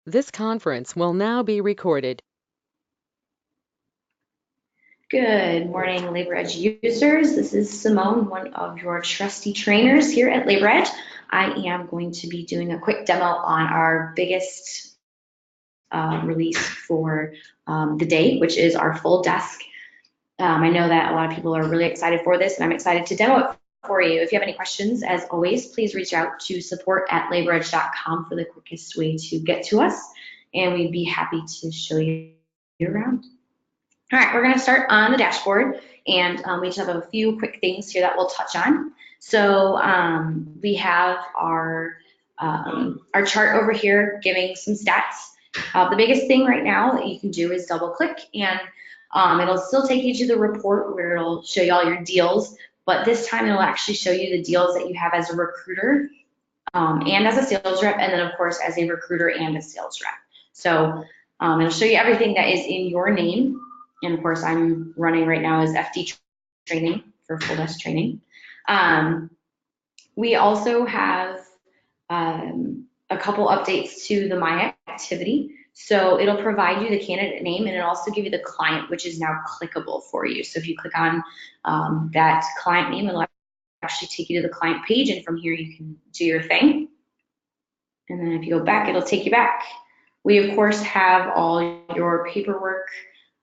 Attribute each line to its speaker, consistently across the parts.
Speaker 1: This conference will now be recorded.
Speaker 2: Good morning, LaborEdge users. This is Simone, one of your trusty trainers here at LaborEdge. I am going to be doing a quick demo on our biggest release for the day, which is our full desk. I know that a lot of people are really excited for this, and I'm excited to demo it for you. If you have any questions, as always, please reach out to support@laboredge.com for the quickest way to get to us, and we'd be happy to show you around. All right, we're going to start on the dashboard, and we just have a few quick things here that we'll touch on. So we have our chart over here giving some stats. The biggest thing right now that you can do is double click, and it'll still take you to the report where it'll show you all your deals, but this time it'll actually show you the deals that you have as a recruiter and as a sales rep, and then of course as a recruiter and a sales rep. So it'll show you everything that is in your name. And of course, I'm running right now as FD training for full desk training. We also have a couple updates to the My Activity. So it'll provide you the candidate name, and it'll also give you the client, which is now clickable for you. So if you click on that client name, it'll actually take you to the client page, and from here you can do your thing. And then if you go back, it'll take you back. We, of course, have all your paperwork,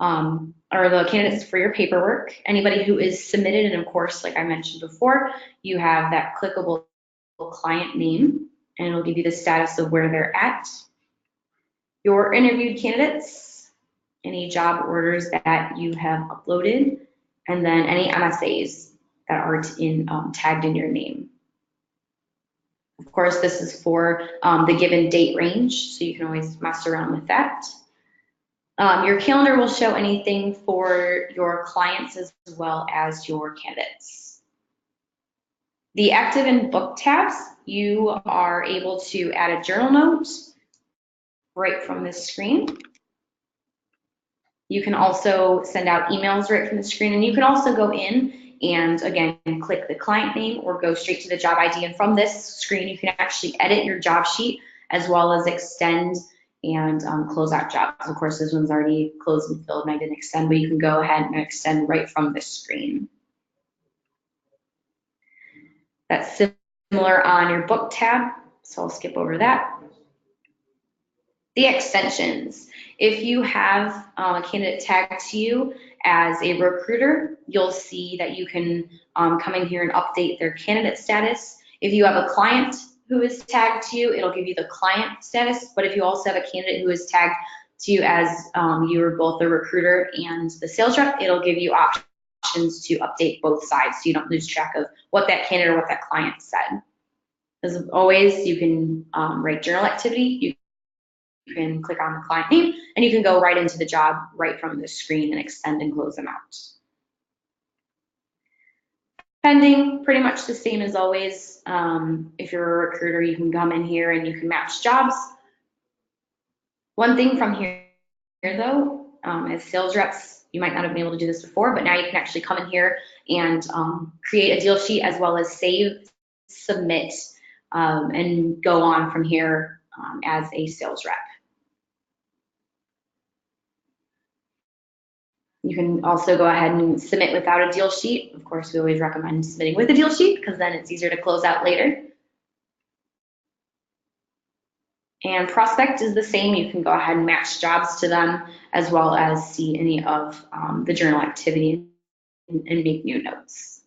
Speaker 2: or the candidates for your paperwork, anybody who is submitted, and of course, like I mentioned before, you have that clickable client name, and it'll give you the status of where they're at. Your interviewed candidates, any job orders that you have uploaded, and then any MSAs that are tagged in your name. Of course, this is for the given date range, so you can always mess around with that. Your calendar will show anything for your clients as well as your candidates. The active and book tabs, you are able to add a journal note right from this screen. You can also send out emails right from the screen, and you can also go in and again click the client name or go straight to the job ID, and from this screen you can actually edit your job sheet as well as extend and close out jobs. Of course, this one's already closed and filled and I didn't extend, but you can go ahead and extend right from this screen. That's similar on your book tab, so I'll skip over that. The extensions. If you have a candidate tagged to you as a recruiter, you'll see that you can come in here and update their candidate status. If you have a client who is tagged to you, it'll give you the client status. But if you also have a candidate who is tagged to you as you are both the recruiter and the sales rep, it'll give you options to update both sides so you don't lose track of what that candidate or what that client said. As always, you can write journal activity. You can click on the client name, and you can go right into the job right from the screen and extend and close them out. Pending, pretty much the same as always. If you're a recruiter, you can come in here and you can match jobs. One thing from here though, as sales reps, you might not have been able to do this before, but now you can actually come in here and create a deal sheet as well as save, submit, and go on from here as a sales rep. You can also go ahead and submit without a deal sheet. Of course, we always recommend submitting with a deal sheet because then it's easier to close out later. And prospect is the same. You can go ahead and match jobs to them as well as see any of the journal activity and make new notes.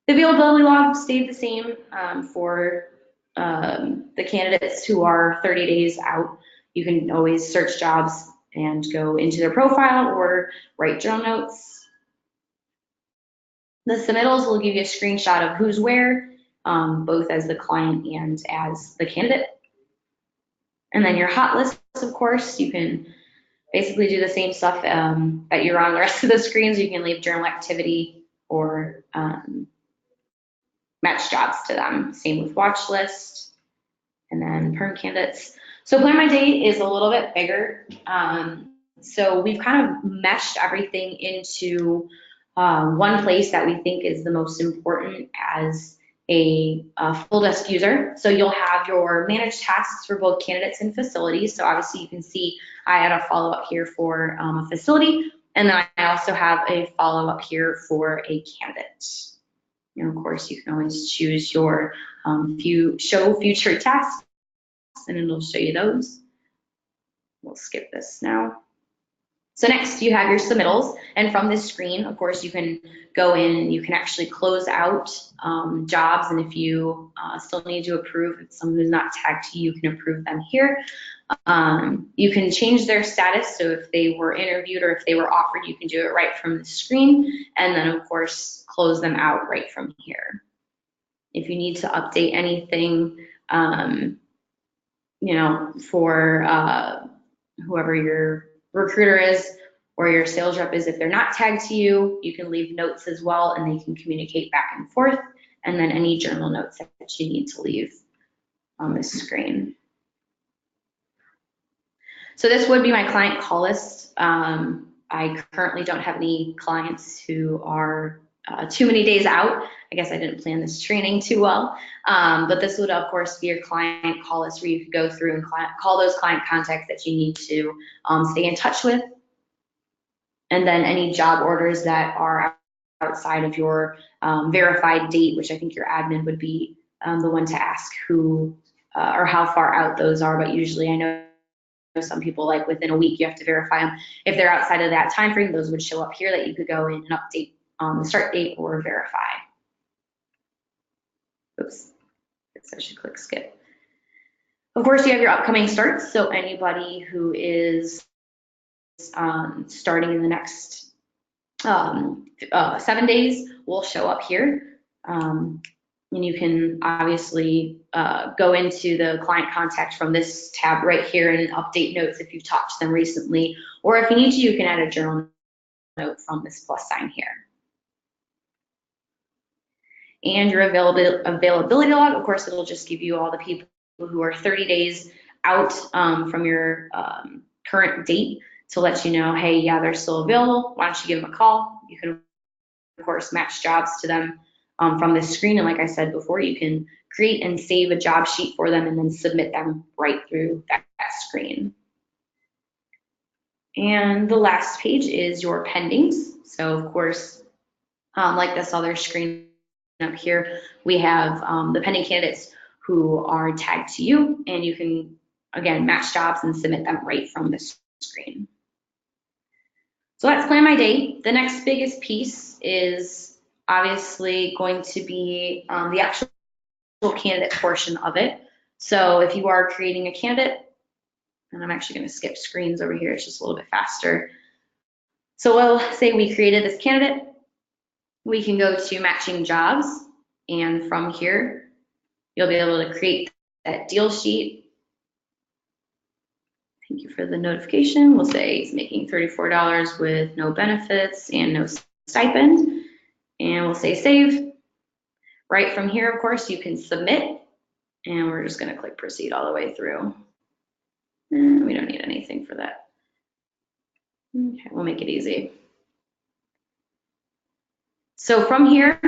Speaker 2: The availability log stayed the same for the candidates who are 30 days out. You can always search jobs and go into their profile or write journal notes. The submittals will give you a screenshot of who's where, both as the client and as the candidate. And then your hot lists, of course, you can basically do the same stuff that you're on the rest of the screens. You can leave journal activity or match jobs to them. Same with watch list and then perm candidates. So Plan My Day is a little bit bigger. So we've kind of meshed everything into one place that we think is the most important as a full desk user. So you'll have your managed tasks for both candidates and facilities. So obviously you can see I had a follow-up here for a facility, and then I also have a follow-up here for a candidate. And of course, you can always choose your show future tasks, and it'll show you those. We'll skip this now. So next you have your submittals, and from this screen, of course, you can go in and you can actually close out jobs, and if you still need to approve, if someone who's not tagged to you, you can approve them here. You can change their status, so if they were interviewed or if they were offered, you can do it right from the screen, and then of course close them out right from here. If you need to update anything, you know, for whoever your recruiter is or your sales rep is, if they're not tagged to you, you can leave notes as well, and they can communicate back and forth, and then any journal notes that you need to leave on this screen. So this would be my client call list. I currently don't have any clients who are too many days out. I guess I didn't plan this training too well, but this would of course be your client call list where you could go through and call those client contacts that you need to stay in touch with. And then any job orders that are outside of your verified date, which I think your admin would be the one to ask who or how far out those are, but usually I know some people, like within a week, you have to verify them. If they're outside of that time frame, those would show up here that you could go in and update the start date or verify. Oops, I should click skip. Of course, you have your upcoming starts. So anybody who is starting in the next 7 days will show up here. And you can obviously go into the client contact from this tab right here and update notes if you've talked to them recently, or if you need to, you can add a journal note from this plus sign here. And your availability log, of course, it'll just give you all the people who are 30 days out from your current date to let you know, hey, yeah, they're still available. Why don't you give them a call? You can, of course, match jobs to them from this screen. And like I said before, you can create and save a job sheet for them and then submit them right through that screen. And the last page is your pendings. So of course, like this other screen up here, we have the pending candidates who are tagged to you, and you can, again, match jobs and submit them right from this screen. So that's Plan My Day. The next biggest piece is obviously going to be the actual candidate portion of it. So if you are creating a candidate, and I'm actually going to skip screens over here, it's just a little bit faster. So we'll say we created this candidate. We can go to matching jobs, and from here, you'll be able to create that deal sheet. Thank you for the notification. We'll say he's making $34 with no benefits and no stipend, and we'll say save. Right from here, of course, you can submit, and we're just going to click proceed all the way through. And we don't need anything for that. Okay, we'll make it easy. So from here,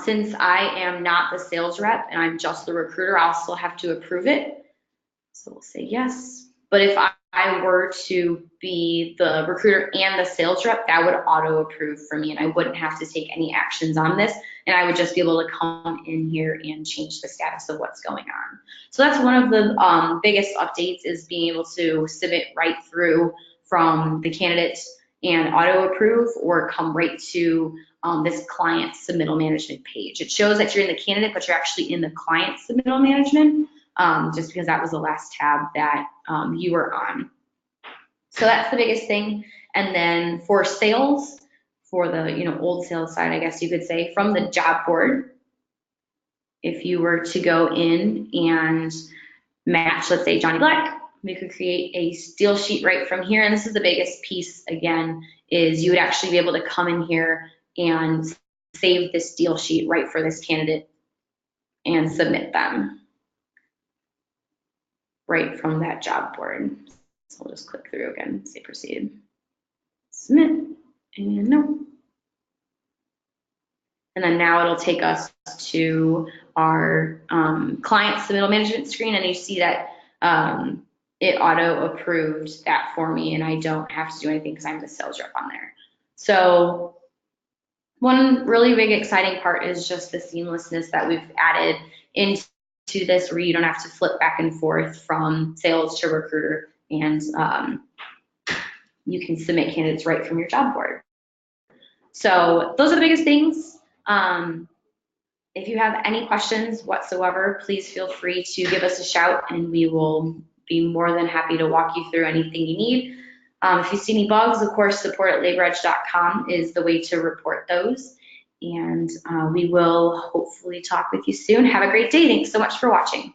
Speaker 2: since I am not the sales rep and I'm just the recruiter, I'll still have to approve it. So we'll say yes. But if I were to be the recruiter and the sales rep, that would auto approve for me, and I wouldn't have to take any actions on this, and I would just be able to come in here and change the status of what's going on. So that's one of the biggest updates, is being able to submit right through from the candidate and auto approve, or come right to this client submittal management page. It shows that you're in the candidate, but you're actually in the client submittal management, just because that was the last tab that you were on. So that's the biggest thing. And then for sales, for the old sales side, I guess you could say, from the job board, if you were to go in and match, let's say Johnny Black, we could create a deal sheet right from here. And this is the biggest piece, again, is you would actually be able to come in here and save this deal sheet right for this candidate and submit them right from that job board. So we'll just click through again, say proceed, submit, and no. And then now it'll take us to our client submittal management screen, and you see that it auto approved that for me, and I don't have to do anything because I'm the sales rep on there. So one really big exciting part is just the seamlessness that we've added into this, where you don't have to flip back and forth from sales to recruiter, and you can submit candidates right from your job board. So those are the biggest things. If you have any questions whatsoever, please feel free to give us a shout, and we will be more than happy to walk you through anything you need. If you see any bugs, of course, support@LaborEdge.com is the way to report those. And we will hopefully talk with you soon. Have a great day. Thanks so much for watching.